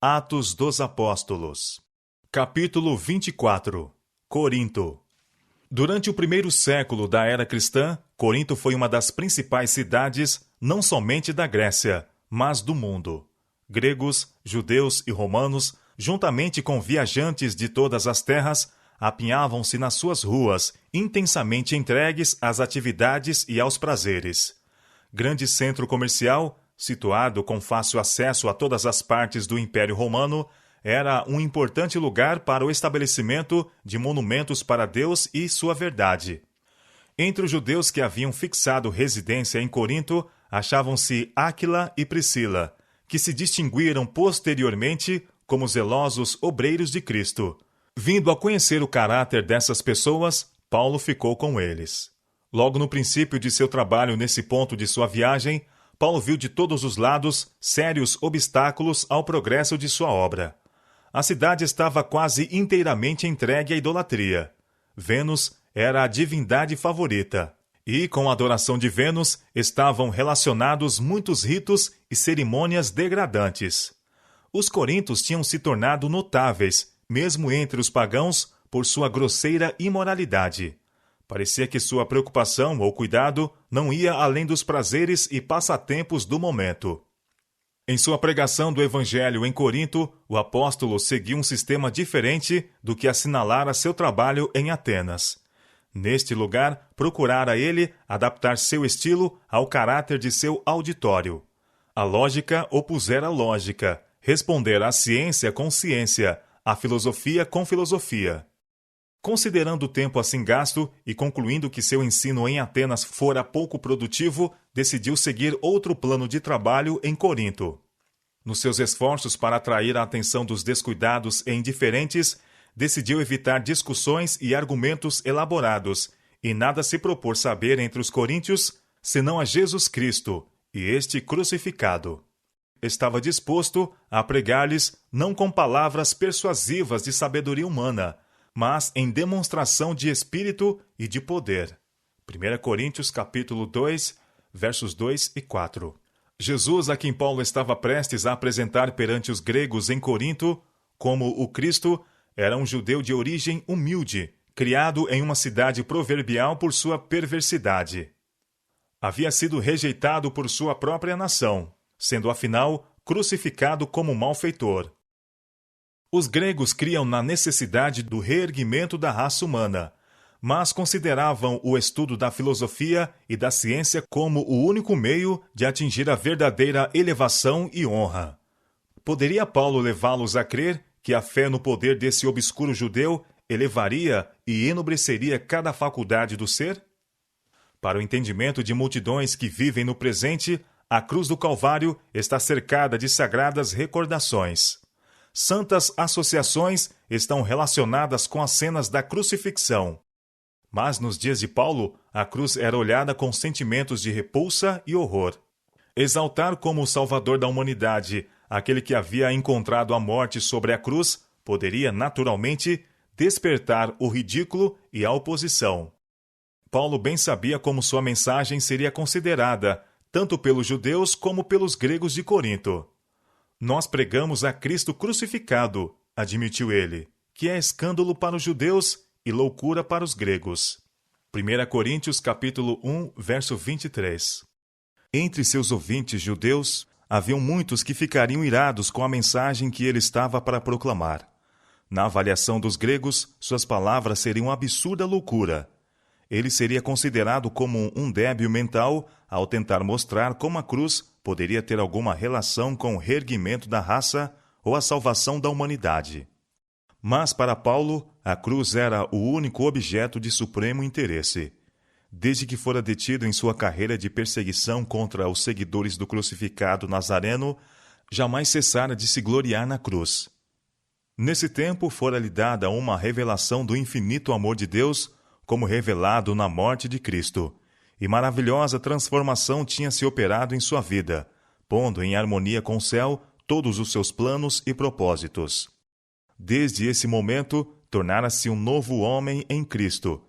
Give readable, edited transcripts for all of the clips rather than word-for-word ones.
Atos dos Apóstolos. Capítulo 24. Corinto. Durante o primeiro século da era cristã, Corinto foi uma das principais cidades, não somente da Grécia, mas do mundo. Gregos, judeus e romanos, juntamente com viajantes de todas as terras, apinhavam-se nas suas ruas, intensamente entregues às atividades e aos prazeres. Grande centro comercial, situado com fácil acesso a todas as partes do Império Romano, era um importante lugar para o estabelecimento de monumentos para Deus e sua verdade. Entre os judeus que haviam fixado residência em Corinto, achavam-se Áquila e Priscila, que se distinguiram posteriormente como zelosos obreiros de Cristo. Vindo a conhecer o caráter dessas pessoas, Paulo ficou com eles. Logo no princípio de seu trabalho nesse ponto de sua viagem, Paulo viu de todos os lados sérios obstáculos ao progresso de sua obra. A cidade estava quase inteiramente entregue à idolatria. Vênus era a divindade favorita, e com a adoração de Vênus estavam relacionados muitos ritos e cerimônias degradantes. Os coríntios tinham se tornado notáveis, mesmo entre os pagãos, por sua grosseira imoralidade. Parecia que sua preocupação ou cuidado não ia além dos prazeres e passatempos do momento. Em sua pregação do Evangelho em Corinto, o apóstolo seguiu um sistema diferente do que assinalara seu trabalho em Atenas. Neste lugar, procurara ele adaptar seu estilo ao caráter de seu auditório. A lógica opusera a lógica, responder à ciência com ciência, à filosofia com filosofia. Considerando o tempo assim gasto e concluindo que seu ensino em Atenas fora pouco produtivo, decidiu seguir outro plano de trabalho em Corinto. Nos seus esforços para atrair a atenção dos descuidados e indiferentes, decidiu evitar discussões e argumentos elaborados, e nada se propor saber entre os coríntios, senão a Jesus Cristo, e este crucificado. Estava disposto a pregar-lhes não com palavras persuasivas de sabedoria humana, mas em demonstração de espírito e de poder. 1 Coríntios capítulo 2, versos 2 e 4. Jesus, a quem Paulo estava prestes a apresentar perante os gregos em Corinto, como o Cristo, era um judeu de origem humilde, criado em uma cidade proverbial por sua perversidade. Havia sido rejeitado por sua própria nação, sendo afinal crucificado como malfeitor. Os gregos criam na necessidade do reerguimento da raça humana, mas consideravam o estudo da filosofia e da ciência como o único meio de atingir a verdadeira elevação e honra. Poderia Paulo levá-los a crer que a fé no poder desse obscuro judeu elevaria e enobreceria cada faculdade do ser? Para o entendimento de multidões que vivem no presente, a cruz do Calvário está cercada de sagradas recordações. Santas associações estão relacionadas com as cenas da crucifixão. Mas nos dias de Paulo, a cruz era olhada com sentimentos de repulsa e horror. Exaltar como o Salvador da humanidade aquele que havia encontrado a morte sobre a cruz poderia, naturalmente, despertar o ridículo e a oposição. Paulo bem sabia como sua mensagem seria considerada, tanto pelos judeus como pelos gregos de Corinto. Nós pregamos a Cristo crucificado, admitiu ele, que é escândalo para os judeus e loucura para os gregos. 1 Coríntios capítulo 1, verso 23. Entre seus ouvintes judeus, haviam muitos que ficariam irados com a mensagem que ele estava para proclamar. Na avaliação dos gregos, suas palavras seriam absurda loucura. Ele seria considerado como um débil mental ao tentar mostrar como a cruz poderia ter alguma relação com o reerguimento da raça ou a salvação da humanidade. Mas para Paulo, a cruz era o único objeto de supremo interesse. Desde que fora detido em sua carreira de perseguição contra os seguidores do crucificado Nazareno, jamais cessara de se gloriar na cruz. Nesse tempo fora-lhe dada uma revelação do infinito amor de Deus, como revelado na morte de Cristo, e maravilhosa transformação tinha se operado em sua vida, pondo em harmonia com o céu todos os seus planos e propósitos. Desde esse momento, tornara-se um novo homem em Cristo.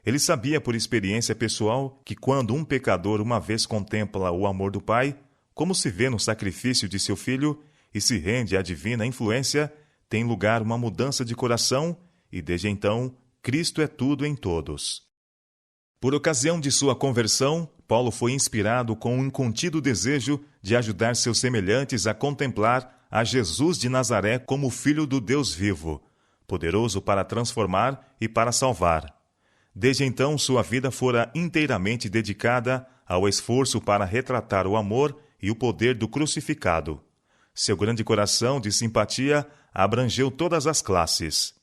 Ele sabia por experiência pessoal que quando um pecador uma vez contempla o amor do Pai, como se vê no sacrifício de seu Filho, e se rende à divina influência, tem lugar uma mudança de coração e, desde então, Cristo é tudo em todos. Por ocasião de sua conversão, Paulo foi inspirado com um incontido desejo de ajudar seus semelhantes a contemplar a Jesus de Nazaré como Filho do Deus vivo, poderoso para transformar e para salvar. Desde então, sua vida fora inteiramente dedicada ao esforço para retratar o amor e o poder do crucificado. Seu grande coração de simpatia abrangeu todas as classes.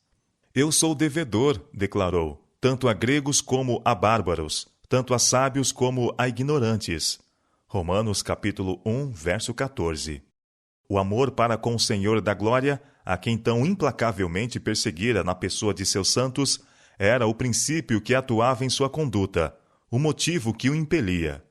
Eu sou devedor, declarou, tanto a gregos como a bárbaros, tanto a sábios como a ignorantes. Romanos capítulo 1, verso 14. O amor para com o Senhor da glória, a quem tão implacavelmente perseguira na pessoa de seus santos, era o princípio que atuava em sua conduta, o motivo que o impelia.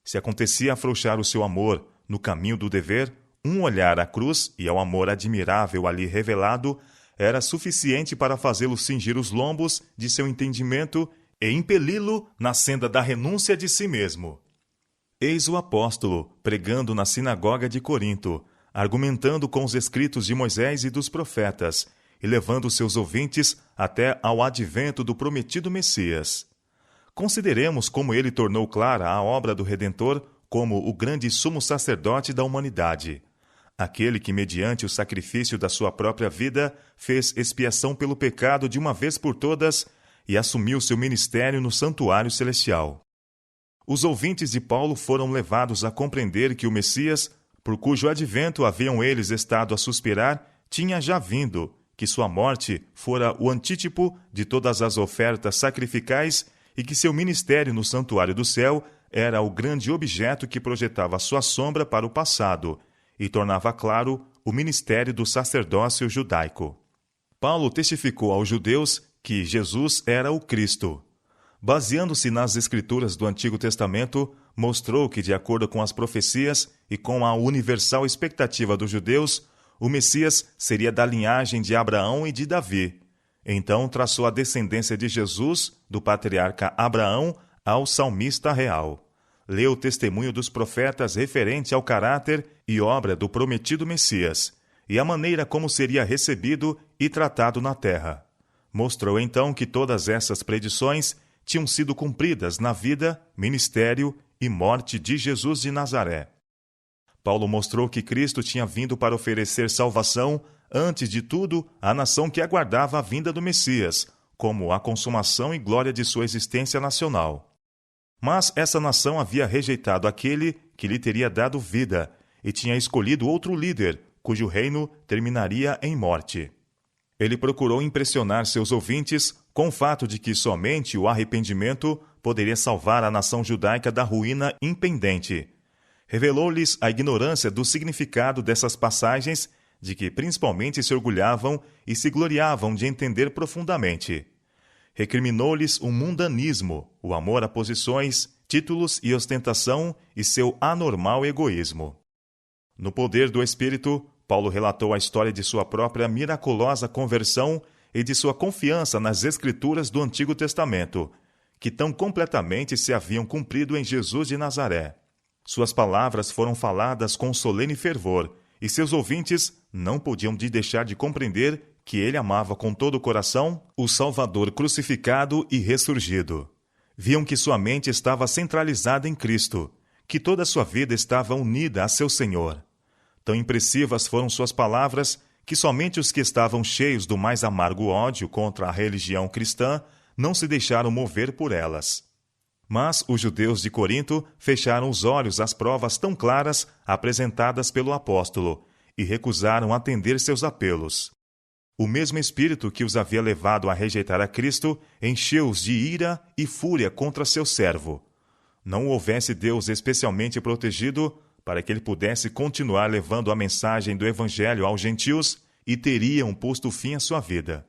Se acontecia afrouxar o seu amor no caminho do dever, um olhar à cruz e ao amor admirável ali revelado era suficiente para fazê-lo cingir os lombos de seu entendimento e impeli-lo na senda da renúncia de si mesmo. Eis o apóstolo pregando na sinagoga de Corinto, argumentando com os escritos de Moisés e dos profetas, e levando seus ouvintes até ao advento do prometido Messias. Consideremos como ele tornou clara a obra do Redentor como o grande sumo sacerdote da humanidade. Aquele que, mediante o sacrifício da sua própria vida, fez expiação pelo pecado de uma vez por todas e assumiu seu ministério no santuário celestial. Os ouvintes de Paulo foram levados a compreender que o Messias, por cujo advento haviam eles estado a suspirar, tinha já vindo, que sua morte fora o antítipo de todas as ofertas sacrificais e que seu ministério no santuário do céu era o grande objeto que projetava sua sombra para o passado e tornava claro o ministério do sacerdócio judaico. Paulo testificou aos judeus que Jesus era o Cristo. Baseando-se nas escrituras do Antigo Testamento, mostrou que, de acordo com as profecias e com a universal expectativa dos judeus, o Messias seria da linhagem de Abraão e de Davi. Então traçou a descendência de Jesus, do patriarca Abraão, ao salmista real. Leu o testemunho dos profetas referente ao caráter e obra do prometido Messias, e a maneira como seria recebido e tratado na terra. Mostrou então que todas essas predições tinham sido cumpridas na vida, ministério e morte de Jesus de Nazaré. Paulo mostrou que Cristo tinha vindo para oferecer salvação, antes de tudo, à nação que aguardava a vinda do Messias, como a consumação e glória de sua existência nacional. Mas essa nação havia rejeitado aquele que lhe teria dado vida, e tinha escolhido outro líder, cujo reino terminaria em morte. Ele procurou impressionar seus ouvintes com o fato de que somente o arrependimento poderia salvar a nação judaica da ruína impendente. Revelou-lhes a ignorância do significado dessas passagens, de que principalmente se orgulhavam e se gloriavam de entender profundamente. Recriminou-lhes o mundanismo, o amor a posições, títulos e ostentação e seu anormal egoísmo. No poder do Espírito, Paulo relatou a história de sua própria miraculosa conversão e de sua confiança nas Escrituras do Antigo Testamento, que tão completamente se haviam cumprido em Jesus de Nazaré. Suas palavras foram faladas com solene fervor, e seus ouvintes não podiam deixar de compreender que ele amava com todo o coração o Salvador crucificado e ressurgido. Viam que sua mente estava centralizada em Cristo, que toda a sua vida estava unida a seu Senhor. Tão impressivas foram suas palavras que somente os que estavam cheios do mais amargo ódio contra a religião cristã não se deixaram mover por elas. Mas os judeus de Corinto fecharam os olhos às provas tão claras apresentadas pelo apóstolo e recusaram atender seus apelos. O mesmo espírito que os havia levado a rejeitar a Cristo encheu-os de ira e fúria contra seu servo. Não o houvesse Deus especialmente protegido para que ele pudesse continuar levando a mensagem do Evangelho aos gentios e teriam posto fim à sua vida.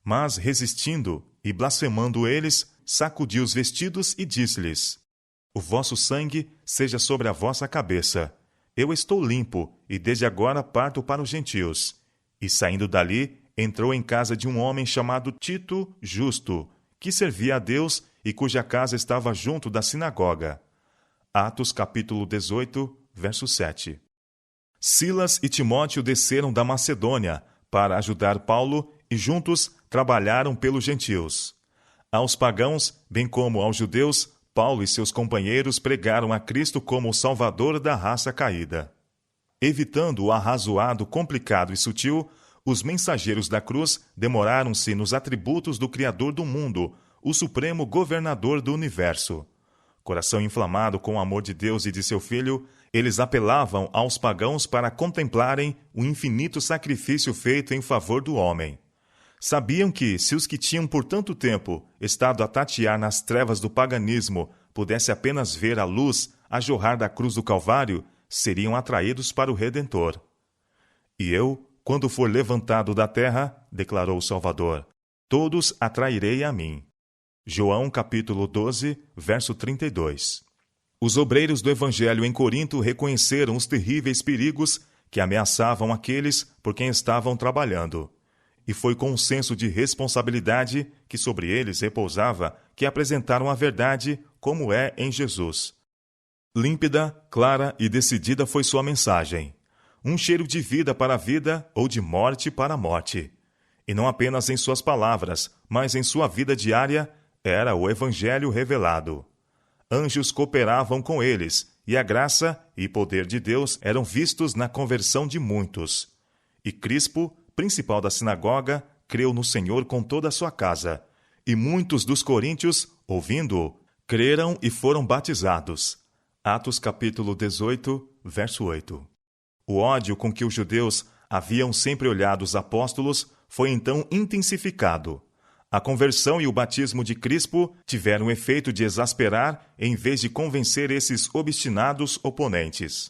Mas, resistindo e blasfemando eles, sacudiu os vestidos e disse-lhes: O vosso sangue seja sobre a vossa cabeça. Eu estou limpo, e desde agora parto para os gentios. E saindo dali, entrou em casa de um homem chamado Tito Justo, que servia a Deus e cuja casa estava junto da sinagoga. Atos capítulo 18, verso 7. Silas e Timóteo desceram da Macedônia para ajudar Paulo e juntos trabalharam pelos gentios. Aos pagãos, bem como aos judeus, Paulo e seus companheiros pregaram a Cristo como o Salvador da raça caída. Evitando o arrazoado, complicado e sutil, os mensageiros da cruz demoraram-se nos atributos do Criador do mundo, o supremo governador do universo. Coração inflamado com o amor de Deus e de seu Filho, eles apelavam aos pagãos para contemplarem o infinito sacrifício feito em favor do homem. Sabiam que, se os que tinham por tanto tempo estado a tatear nas trevas do paganismo pudessem apenas ver a luz a jorrar da cruz do Calvário, seriam atraídos para o Redentor. E eu, quando for levantado da terra, declarou o Salvador, todos atrairei a mim. João capítulo 12, verso 32. Os obreiros do Evangelho em Corinto reconheceram os terríveis perigos que ameaçavam aqueles por quem estavam trabalhando. E foi com um senso de responsabilidade que sobre eles repousava que apresentaram a verdade como é em Jesus. Límpida, clara e decidida foi sua mensagem. Um cheiro de vida para a vida ou de morte para a morte. E não apenas em suas palavras, mas em sua vida diária, era o Evangelho revelado. Anjos cooperavam com eles, e a graça e poder de Deus eram vistos na conversão de muitos. E Crispo, principal da sinagoga, creu no Senhor com toda a sua casa. E muitos dos coríntios, ouvindo-o, creram e foram batizados. Atos capítulo 18, verso 8. O ódio com que os judeus haviam sempre olhado os apóstolos foi então intensificado. A conversão e o batismo de Crispo tiveram o efeito de exasperar em vez de convencer esses obstinados oponentes.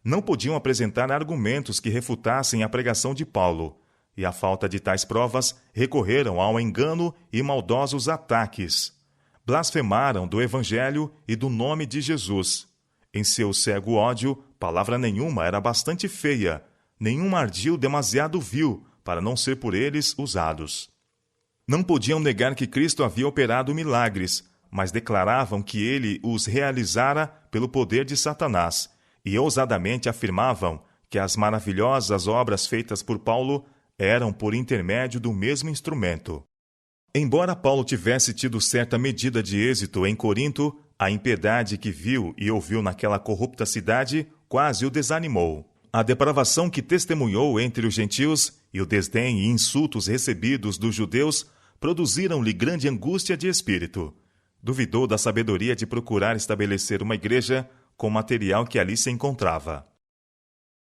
Não podiam apresentar argumentos que refutassem a pregação de Paulo, e à falta de tais provas, recorreram ao engano e maldosos ataques. Blasfemaram do Evangelho e do nome de Jesus. Em seu cego ódio, palavra nenhuma era bastante feia, nenhum ardil demasiado vil para não ser por eles usados. Não podiam negar que Cristo havia operado milagres, mas declaravam que ele os realizara pelo poder de Satanás, e ousadamente afirmavam que as maravilhosas obras feitas por Paulo eram por intermédio do mesmo instrumento. Embora Paulo tivesse tido certa medida de êxito em Corinto, a impiedade que viu e ouviu naquela corrupta cidade quase o desanimou. A depravação que testemunhou entre os gentios e o desdém e insultos recebidos dos judeus produziram-lhe grande angústia de espírito. Duvidou da sabedoria de procurar estabelecer uma igreja com o material que ali se encontrava.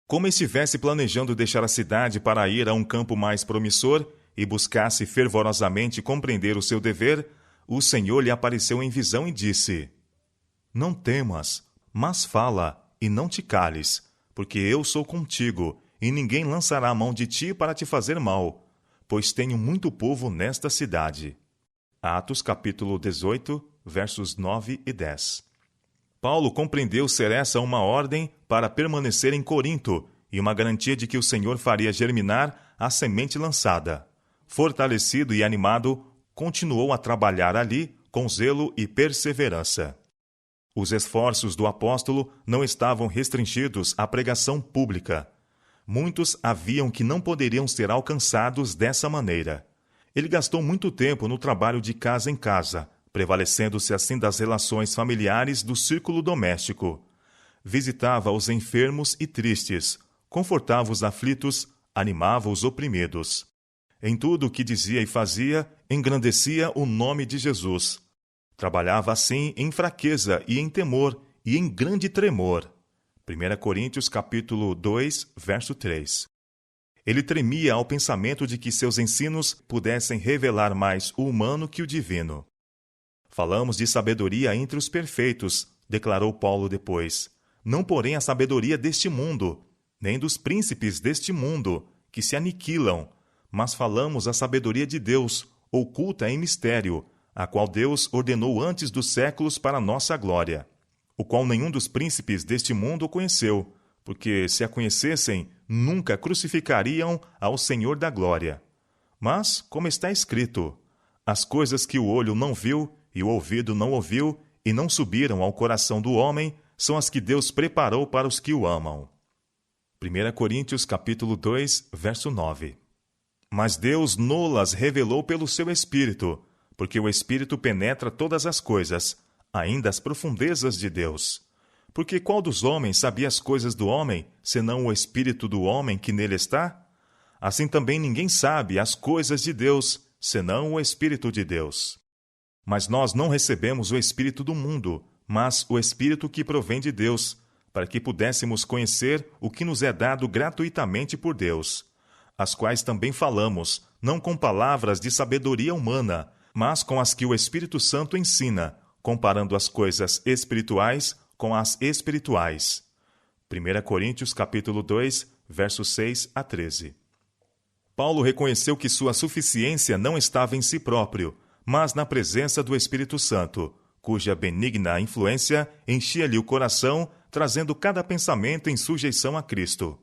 Como estivesse planejando deixar a cidade para ir a um campo mais promissor e buscasse fervorosamente compreender o seu dever, o Senhor lhe apareceu em visão e disse: Não temas, mas fala, e não te cales, porque eu sou contigo, e ninguém lançará a mão de ti para te fazer mal, pois tenho muito povo nesta cidade. Atos capítulo 18, versos 9 e 10. Paulo compreendeu ser essa uma ordem para permanecer em Corinto e uma garantia de que o Senhor faria germinar a semente lançada. Fortalecido e animado, continuou a trabalhar ali com zelo e perseverança. Os esforços do apóstolo não estavam restringidos à pregação pública. Muitos haviam que não poderiam ser alcançados dessa maneira. Ele gastou muito tempo no trabalho de casa em casa, prevalecendo-se assim das relações familiares do círculo doméstico. Visitava os enfermos e tristes, confortava os aflitos, animava os oprimidos. Em tudo o que dizia e fazia, engrandecia o nome de Jesus. Trabalhava assim em fraqueza e em temor e em grande tremor. 1 Coríntios capítulo 2, verso 3. Ele tremia ao pensamento de que seus ensinos pudessem revelar mais o humano que o divino. Falamos de sabedoria entre os perfeitos, declarou Paulo depois. Não porém a sabedoria deste mundo, nem dos príncipes deste mundo, que se aniquilam, mas falamos a sabedoria de Deus, oculta em mistério, a qual Deus ordenou antes dos séculos para nossa glória, o qual nenhum dos príncipes deste mundo conheceu, porque, se a conhecessem, nunca crucificariam ao Senhor da glória. Mas, como está escrito, as coisas que o olho não viu e o ouvido não ouviu e não subiram ao coração do homem são as que Deus preparou para os que o amam. 1 Coríntios capítulo 2, verso 9. Mas Deus nolas revelou pelo seu Espírito, porque o Espírito penetra todas as coisas, ainda as profundezas de Deus. Porque qual dos homens sabia as coisas do homem, senão o Espírito do homem que nele está? Assim também ninguém sabe as coisas de Deus, senão o Espírito de Deus. Mas nós não recebemos o Espírito do mundo, mas o Espírito que provém de Deus, para que pudéssemos conhecer o que nos é dado gratuitamente por Deus, as quais também falamos, não com palavras de sabedoria humana, mas com as que o Espírito Santo ensina, comparando as coisas espirituais com as espirituais. 1 Coríntios capítulo 2, versos 6 a 13. Paulo reconheceu que sua suficiência não estava em si próprio, mas na presença do Espírito Santo, cuja benigna influência enchia-lhe o coração, trazendo cada pensamento em sujeição a Cristo.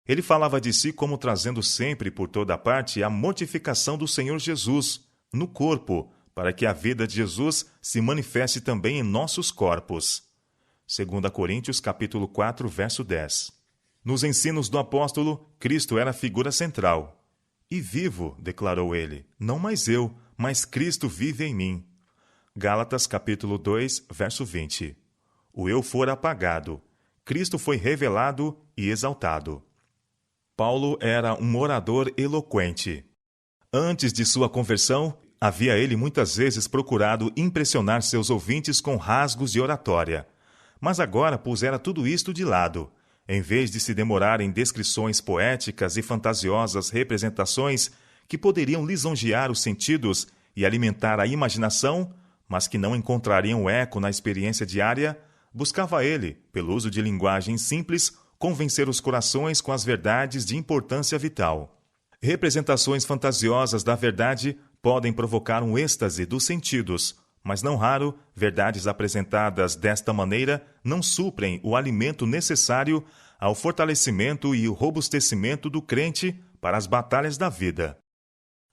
Ele falava de si como trazendo sempre por toda parte a mortificação do Senhor Jesus, no corpo, para que a vida de Jesus se manifeste também em nossos corpos. 2 Coríntios capítulo 4, verso 10. Nos ensinos do apóstolo, Cristo era a figura central. E vivo, declarou ele, não mais eu, mas Cristo vive em mim. Gálatas capítulo 2, verso 20. O eu fora apagado, Cristo foi revelado e exaltado. Paulo era um orador eloquente. Antes de sua conversão, havia ele muitas vezes procurado impressionar seus ouvintes com rasgos de oratória. Mas agora pusera tudo isto de lado. Em vez de se demorar em descrições poéticas e fantasiosas representações que poderiam lisonjear os sentidos e alimentar a imaginação, mas que não encontrariam eco na experiência diária, buscava ele, pelo uso de linguagem simples, convencer os corações com as verdades de importância vital. Representações fantasiosas da verdade podem provocar um êxtase dos sentidos, mas não raro, verdades apresentadas desta maneira não suprem o alimento necessário ao fortalecimento e o robustecimento do crente para as batalhas da vida.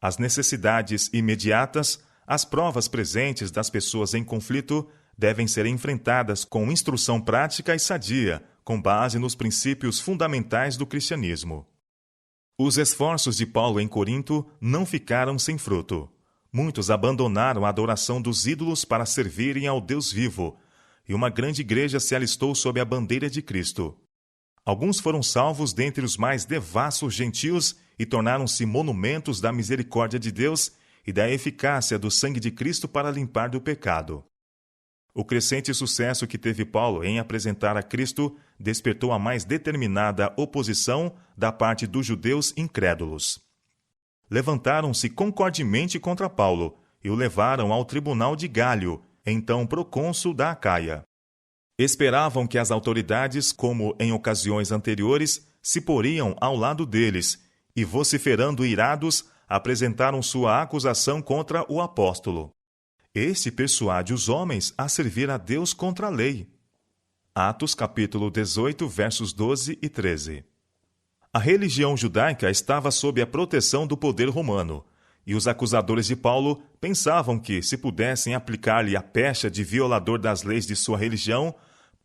As necessidades imediatas, as provas presentes das pessoas em conflito, devem ser enfrentadas com instrução prática e sadia, com base nos princípios fundamentais do cristianismo. Os esforços de Paulo em Corinto não ficaram sem fruto. Muitos abandonaram a adoração dos ídolos para servirem ao Deus vivo, e uma grande igreja se alistou sob a bandeira de Cristo. Alguns foram salvos dentre os mais devassos gentios e tornaram-se monumentos da misericórdia de Deus e da eficácia do sangue de Cristo para limpar do pecado. O crescente sucesso que teve Paulo em apresentar a Cristo despertou a mais determinada oposição da parte dos judeus incrédulos. Levantaram-se concordemente contra Paulo e o levaram ao tribunal de Gálio, então procônsul da Acaia. Esperavam que as autoridades, como em ocasiões anteriores, se poriam ao lado deles e, vociferando irados, apresentaram sua acusação contra o apóstolo. Este persuade os homens a servir a Deus contra a lei. Atos capítulo 18, versos 12 e 13. A religião judaica estava sob a proteção do poder romano, e os acusadores de Paulo pensavam que, se pudessem aplicar-lhe a pecha de violador das leis de sua religião,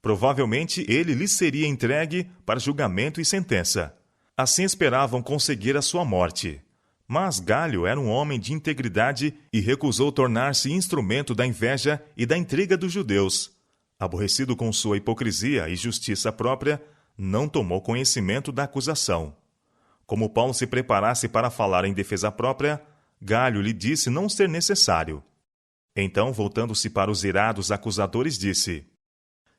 provavelmente ele lhes seria entregue para julgamento e sentença. Assim esperavam conseguir a sua morte. Mas Gálio era um homem de integridade e recusou tornar-se instrumento da inveja e da intriga dos judeus. Aborrecido com sua hipocrisia e justiça própria, não tomou conhecimento da acusação. Como Paulo se preparasse para falar em defesa própria, Gálio lhe disse não ser necessário. Então, voltando-se para os irados acusadores, disse: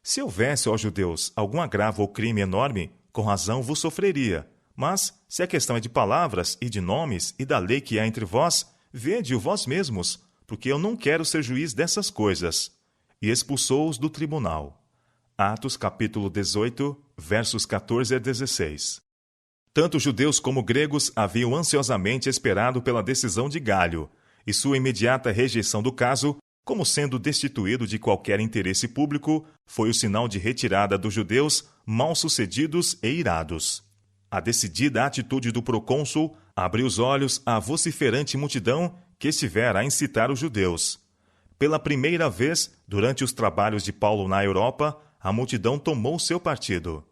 Se houvesse, ó judeus, algum agravo ou crime enorme, com razão vos sofreria. Mas, se a questão é de palavras e de nomes e da lei que há entre vós, vede-o vós mesmos, porque eu não quero ser juiz dessas coisas. E expulsou-os do tribunal. Atos capítulo 18, versos 14 a 16. Tanto judeus como gregos haviam ansiosamente esperado pela decisão de Gálio, e sua imediata rejeição do caso, como sendo destituído de qualquer interesse público, foi o sinal de retirada dos judeus mal-sucedidos e irados. A decidida atitude do procônsul abriu os olhos à vociferante multidão que estivera a incitar os judeus. Pela primeira vez, durante os trabalhos de Paulo na Europa, a multidão tomou seu partido.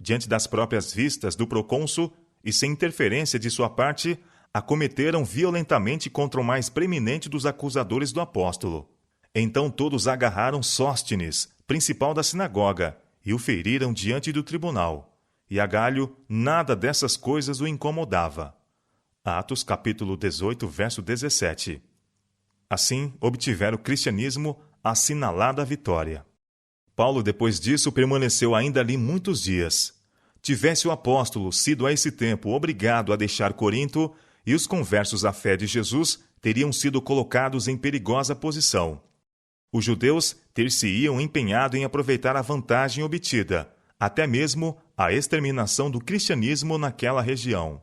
diante das próprias vistas do procônsul e sem interferência de sua parte, acometeram violentamente contra o mais preeminente dos acusadores do apóstolo. Então todos agarraram Sóstenes, principal da sinagoga, e o feriram diante do tribunal. E a Galho nada dessas coisas o incomodava. Atos capítulo 18, verso 17. Assim, obtiveram o cristianismo assinalada vitória. Paulo, depois disso, permaneceu ainda ali muitos dias. Tivesse o apóstolo sido a esse tempo obrigado a deixar Corinto, e os conversos à fé de Jesus teriam sido colocados em perigosa posição. Os judeus ter-se-iam empenhado em aproveitar a vantagem obtida, até mesmo a exterminação do cristianismo naquela região.